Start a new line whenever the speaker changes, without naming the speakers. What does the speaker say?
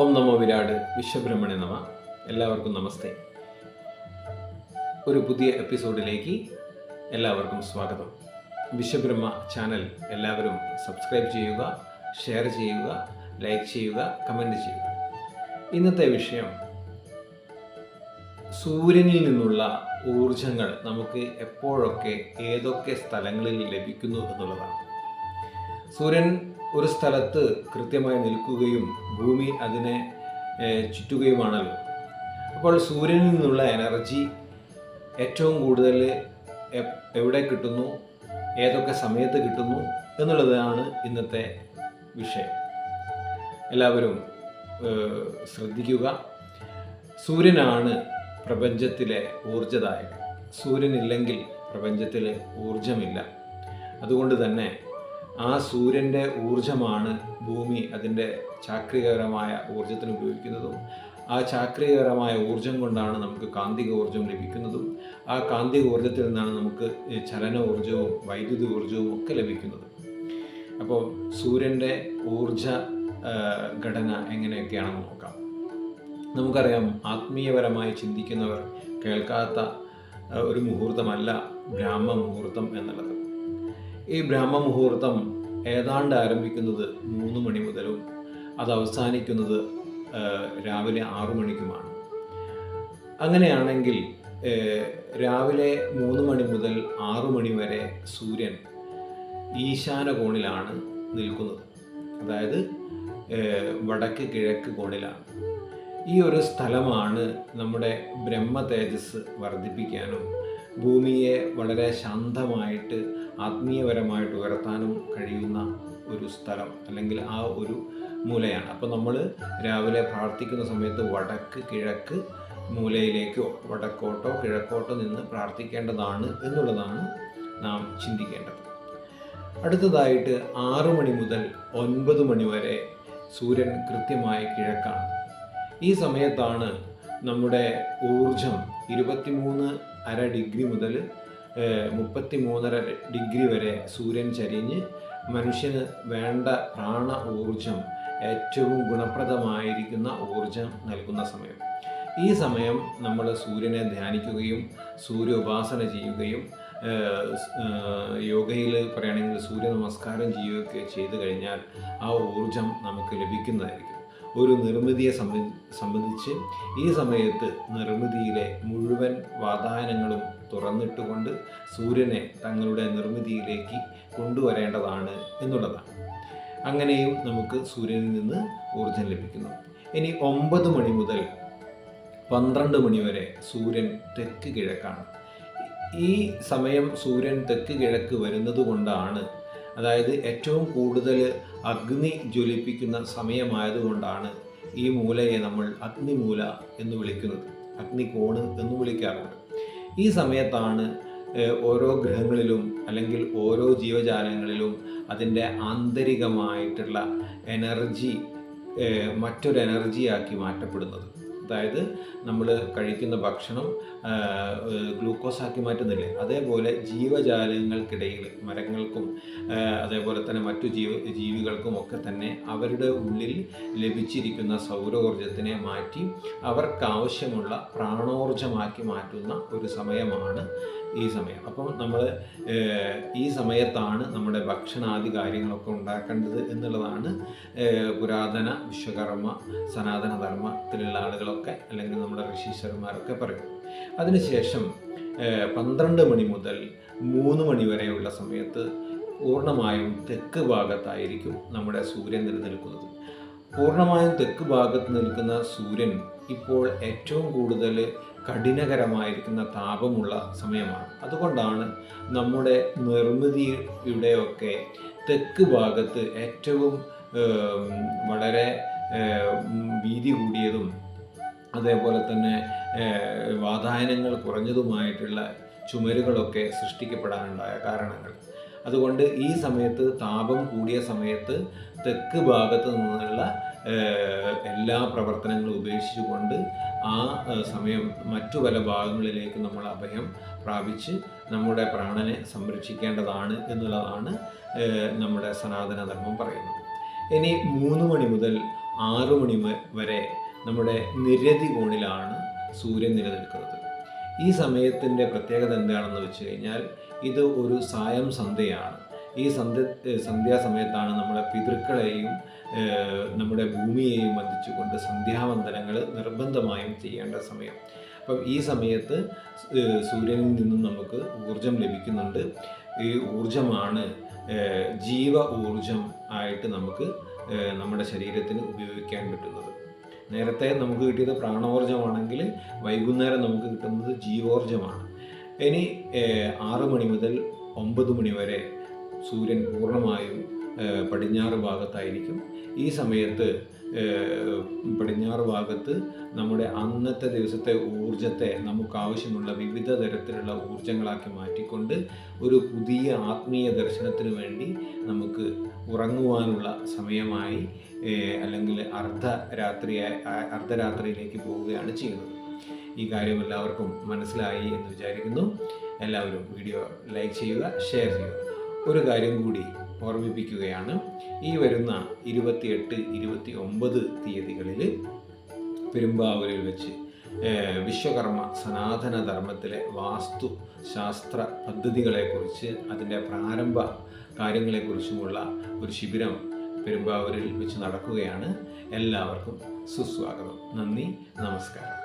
ഓം നമോ വിരാട് വിശ്വബ്രഹ്മണേ നമ. എല്ലാവർക്കും നമസ്തേ. ഒരു പുതിയ എപ്പിസോഡിലേക്ക് എല്ലാവർക്കും സ്വാഗതം. വിശ്വബ്രഹ്മ ചാനൽ എല്ലാവരും സബ്സ്ക്രൈബ് ചെയ്യുക, ഷെയർ ചെയ്യുക, ലൈക്ക് ചെയ്യുക, കമൻറ്റ് ചെയ്യുക. ഇന്നത്തെ വിഷയം സൂര്യനിൽ നിന്നുള്ള ഊർജങ്ങൾ നമുക്ക് എപ്പോഴൊക്കെ ഏതൊക്കെ സ്ഥലങ്ങളിൽ ലഭിക്കുന്നു എന്നുള്ളതാണ്. സൂര്യൻ ഒരു സ്ഥലത്ത് കൃത്യമായി നിൽക്കുകയും ഭൂമി അതിനെ ചുറ്റുകയുമാണല്ലോ. അപ്പോൾ സൂര്യനിൽ നിന്നുള്ള എനർജി ഏറ്റവും കൂടുതൽ എവിടെ കിട്ടുന്നു, ഏതൊക്കെ സമയത്ത് കിട്ടുന്നു എന്നുള്ളതാണ് ഇന്നത്തെ വിഷയം. എല്ലാവരും ശ്രദ്ധിക്കുക. സൂര്യനാണ് പ്രപഞ്ചത്തിലെ ഊർജ്ജദായകൻ. സൂര്യനില്ലെങ്കിൽ പ്രപഞ്ചത്തിൽ ഊർജമില്ല. അതുകൊണ്ട് തന്നെ ആ സൂര്യൻ്റെ ഊർജമാണ് ഭൂമി അതിൻ്റെ ചാക്രികപരമായ ഊർജത്തിന് ഉപയോഗിക്കുന്നതും ആ ചാക്രികപരമായ ഊർജം കൊണ്ടാണ് നമുക്ക് കാന്തിക ഊർജം ലഭിക്കുന്നതും ആ കാന്തിക ഊർജത്തിൽ നിന്നാണ് നമുക്ക് ചലന ഊർജവും വൈദ്യുത ഊർജവും ഒക്കെ ലഭിക്കുന്നത്. അപ്പോൾ സൂര്യൻ്റെ ഊർജ ഘടന എങ്ങനെയൊക്കെയാണെന്ന് നോക്കാം. നമുക്കറിയാം, ആത്മീയപരമായി ചിന്തിക്കുന്നവർ കേൾക്കാത്ത ഒരു മുഹൂർത്തമല്ല ബ്രാഹ്മ മുഹൂർത്തം എന്നുള്ളത്. ഈ ബ്രാഹ്മ മുഹൂർത്തം ഏതാണ്ട് ആരംഭിക്കുന്നത് 3 മണി മുതലും അത് അവസാനിക്കുന്നത് രാവിലെ 6 മണിക്കുമാണ്. അങ്ങനെയാണെങ്കിൽ രാവിലെ 3 മണി മുതൽ 6 മണി വരെ സൂര്യൻ ഈശാന കോണിലാണ് നിൽക്കുന്നത്, അതായത് വടക്ക് കിഴക്ക് കോണിലാണ്. ഈ ഒരു സ്ഥലമാണ് നമ്മുടെ ബ്രഹ്മ തേജസ് വർദ്ധിപ്പിക്കാനും ഭൂമിയെ വളരെ ശാന്തമായിട്ട് ആത്മീയപരമായിട്ട് ഉയർത്താനും കഴിയുന്ന ഒരു സ്ഥലം, അല്ലെങ്കിൽ ആ ഒരു മൂലയാണ്. അപ്പോൾ നമ്മൾ രാവിലെ പ്രാർത്ഥിക്കുന്ന സമയത്ത് വടക്ക് കിഴക്ക് മൂലയിലേക്കോ വടക്കോട്ടോ കിഴക്കോട്ടോ നിന്ന് പ്രാർത്ഥിക്കേണ്ടതാണ് എന്നുള്ളതാണ് നാം ചിന്തിക്കേണ്ടത്. അടുത്തതായിട്ട് 6 മണി മുതൽ 9 മണി വരെ സൂര്യൻ കൃത്യമായി കിഴക്കാണ്. ഈ സമയത്താണ് നമ്മുടെ ഊർജം 23.5 ഡിഗ്രി മുതൽ 33.5 ഡിഗ്രി വരെ സൂര്യൻ ചരിഞ്ഞ് മനുഷ്യന് വേണ്ട പ്രാണ ഊർജം, ഏറ്റവും ഗുണപ്രദമായിരിക്കുന്ന ഊർജം നൽകുന്ന സമയം. ഈ സമയം നമ്മൾ സൂര്യനെ ധ്യാനിക്കുകയും സൂര്യ ഉപാസന ചെയ്യുകയും യോഗയിൽ പറയുകയാണെങ്കിൽ സൂര്യ നമസ്കാരം ചെയ്യുകയൊക്കെ ചെയ്തു കഴിഞ്ഞാൽ ആ ഊർജം നമുക്ക് ലഭിക്കുന്നതായിരിക്കും. ഒരു നിർമ്മിതിയെ സംബന്ധിച്ച് ഈ സമയത്ത് നിർമ്മിതിയിലെ മുഴുവൻ വാതായനങ്ങളും തുറന്നിട്ടുകൊണ്ട് സൂര്യനെ തങ്ങളുടെ നിർമ്മിതിയിലേക്ക് കൊണ്ടുവരേണ്ടതാണ് എന്നുള്ളതാണ്. അങ്ങനെയും നമുക്ക് സൂര്യനിൽ നിന്ന് ഊർജം ലഭിക്കുന്നു. ഇനി 9 മണി മുതൽ 12 മണി വരെ സൂര്യൻ തെക്ക് കിഴക്കാണ്. ഈ സമയം സൂര്യൻ തെക്ക് കിഴക്ക് വരുന്നത് കൊണ്ടാണ്, അതായത് ഏറ്റവും കൂടുതൽ അഗ്നി ജ്വലിപ്പിക്കുന്ന സമയമായതുകൊണ്ടാണ് ഈ മൂലയെ നമ്മൾ അഗ്നിമൂല എന്ന് വിളിക്കുന്നത്, അഗ്നികോണ് എന്ന് വിളിക്കാറുണ്ട്. ഈ സമയത്താണ് ഓരോ ഗ്രഹങ്ങളിലും അല്ലെങ്കിൽ ഓരോ ജീവജാലങ്ങളിലും അതിൻ്റെ ആന്തരികമായിട്ടുള്ള എനർജി മറ്റൊരു എനർജിയാക്കി മാറ്റപ്പെടുന്നത്. അതായത് നമ്മൾ കഴിക്കുന്ന ഭക്ഷണം ഗ്ലൂക്കോസാക്കി മാറ്റുന്നില്ലേ, അതേപോലെ ജീവജാലങ്ങൾക്കിടയിൽ മരങ്ങൾക്കും അതേപോലെ തന്നെ മറ്റു ജീവികൾക്കും ഒക്കെ തന്നെ അവരുടെ ഉള്ളിൽ ലഭിച്ചിരിക്കുന്ന സൗരോർജത്തിനെ മാറ്റി അവർക്കാവശ്യമുള്ള പ്രാണോർജമാക്കി മാറ്റുന്ന ഒരു സമയമാണ് ഈ സമയം. അപ്പം നമ്മൾ ഈ സമയത്താണ് നമ്മുടെ ഭക്ഷണാദി കാര്യങ്ങളൊക്കെ ഉണ്ടാക്കേണ്ടത് എന്നുള്ളതാണ് പുരാതന വിശ്വകർമ്മ സനാതന ധർമ്മത്തിലുള്ള ആളുകളൊക്കെ അല്ലെങ്കിൽ നമ്മുടെ ഋഷീശ്വരന്മാരൊക്കെ പറയും. അതിനുശേഷം 12 മണി മുതൽ 3 മണി വരെയുള്ള സമയത്ത് പൂർണ്ണമായും തെക്ക് ഭാഗത്തായിരിക്കും നമ്മുടെ സൂര്യൻ നിലനിൽക്കുന്നത്. പൂർണ്ണമായും തെക്ക് ഭാഗത്ത് നിൽക്കുന്ന സൂര്യൻ ഇപ്പോൾ ഏറ്റവും കൂടുതൽ കഠിനകരമായിരിക്കുന്ന താപമുള്ള സമയമാണ്. അതുകൊണ്ടാണ് നമ്മുടെ നിർമ്മിതിയുടെയൊക്കെ തെക്ക് ഭാഗത്ത് ഏറ്റവും വളരെ വീതി കൂടിയതും അതേപോലെ തന്നെ വാതായനങ്ങൾ കുറഞ്ഞതുമായിട്ടുള്ള ചുമരുകളൊക്കെ സൃഷ്ടിക്കപ്പെടാനുണ്ടായ കാരണങ്ങൾ. അതുകൊണ്ട് ഈ സമയത്ത് താപം കൂടിയ സമയത്ത് തെക്ക് ഭാഗത്ത് നിന്നുള്ള എല്ലാ പ്രവർത്തനങ്ങളും ഉപേക്ഷിച്ചുകൊണ്ട് ആ സമയം മറ്റു പല ഭാഗങ്ങളിലേക്ക് നമ്മൾ അഭയം പ്രാപിച്ച് നമ്മുടെ പ്രാണനെ സംരക്ഷിക്കേണ്ടതാണ് എന്നുള്ളതാണ് നമ്മുടെ സനാതനധർമ്മം പറയുന്നത്. ഇനി 3 മണി മുതൽ 6 മണി വരെ നമ്മുടെ നിരതി കോണിലാണ് സൂര്യൻ നിലനിൽക്കുന്നത്. ഈ സമയത്തിൻ്റെ പ്രത്യേകത എന്താണെന്ന് വെച്ച് കഴിഞ്ഞാൽ ഇത് ഒരു സായം സന്ധ്യയാണ്. ഈ സന്ധ്യാസമയത്താണ് നമ്മുടെ പിതൃക്കളെയും നമ്മുടെ ഭൂമിയെയും ബന്ധിച്ചുകൊണ്ട് സന്ധ്യാവന്ദനങ്ങൾ നിർബന്ധമായും ചെയ്യേണ്ട സമയം. അപ്പം ഈ സമയത്ത് സൂര്യനിൽ നിന്നും നമുക്ക് ഊർജം ലഭിക്കുന്നുണ്ട്. ഈ ഊർജമാണ് ജീവ ഊർജം ആയിട്ട് നമുക്ക് നമ്മുടെ ശരീരത്തിന് ഉപയോഗിക്കാൻ പറ്റുന്നത്. നേരത്തെ നമുക്ക് കിട്ടിയത് പ്രാണോർജമാണെങ്കിൽ വൈകുന്നേരം നമുക്ക് കിട്ടുന്നത് ജീവോർജമാണ്. ഇനി 6 മണി മുതൽ 9 മണി വരെ സൂര്യൻ പൂർണ്ണമായും പടിഞ്ഞാറ് ഭാഗത്തായിരിക്കും. ഈ സമയത്ത് പടിഞ്ഞാറ് ഭാഗത്ത് നമ്മുടെ അന്നത്തെ ദിവസത്തെ ഊർജത്തെ നമുക്കാവശ്യമുള്ള വിവിധ തരത്തിലുള്ള ഊർജങ്ങളാക്കി മാറ്റിക്കൊണ്ട് ഒരു പുതിയ ആത്മീയ ദർശനത്തിന് വേണ്ടി നമുക്ക് ഉറങ്ങുവാനുള്ള സമയമായി അല്ലെങ്കിൽ അർദ്ധരാത്രിയിലേക്ക് പോവുകയാണ് ചെയ്യുന്നത്. ഈ കാര്യം എല്ലാവർക്കും മനസ്സിലായി എന്ന് വിചാരിക്കുന്നു. എല്ലാവരും വീഡിയോ ലൈക്ക് ചെയ്യുക, ഷെയർ ചെയ്യുക. ഒരു കാര്യം കൂടി ഓർമ്മിപ്പിക്കുകയാണ്. ഈ വരുന്ന 28, 29 തീയതികളിൽ പെരുമ്പാവൂരിൽ വെച്ച് വിശ്വകർമ്മ സനാതന ധർമ്മത്തിലെ വാസ്തു ശാസ്ത്ര പദ്ധതികളെക്കുറിച്ച് അതിൻ്റെ പ്രാരംഭ കാര്യങ്ങളെക്കുറിച്ചുമുള്ള ഒരു ശിബിരം പെരുമ്പാവൂരിൽ വെച്ച് നടക്കുകയാണ്. എല്ലാവർക്കും സുസ്വാഗതം. നന്ദി, നമസ്കാരം.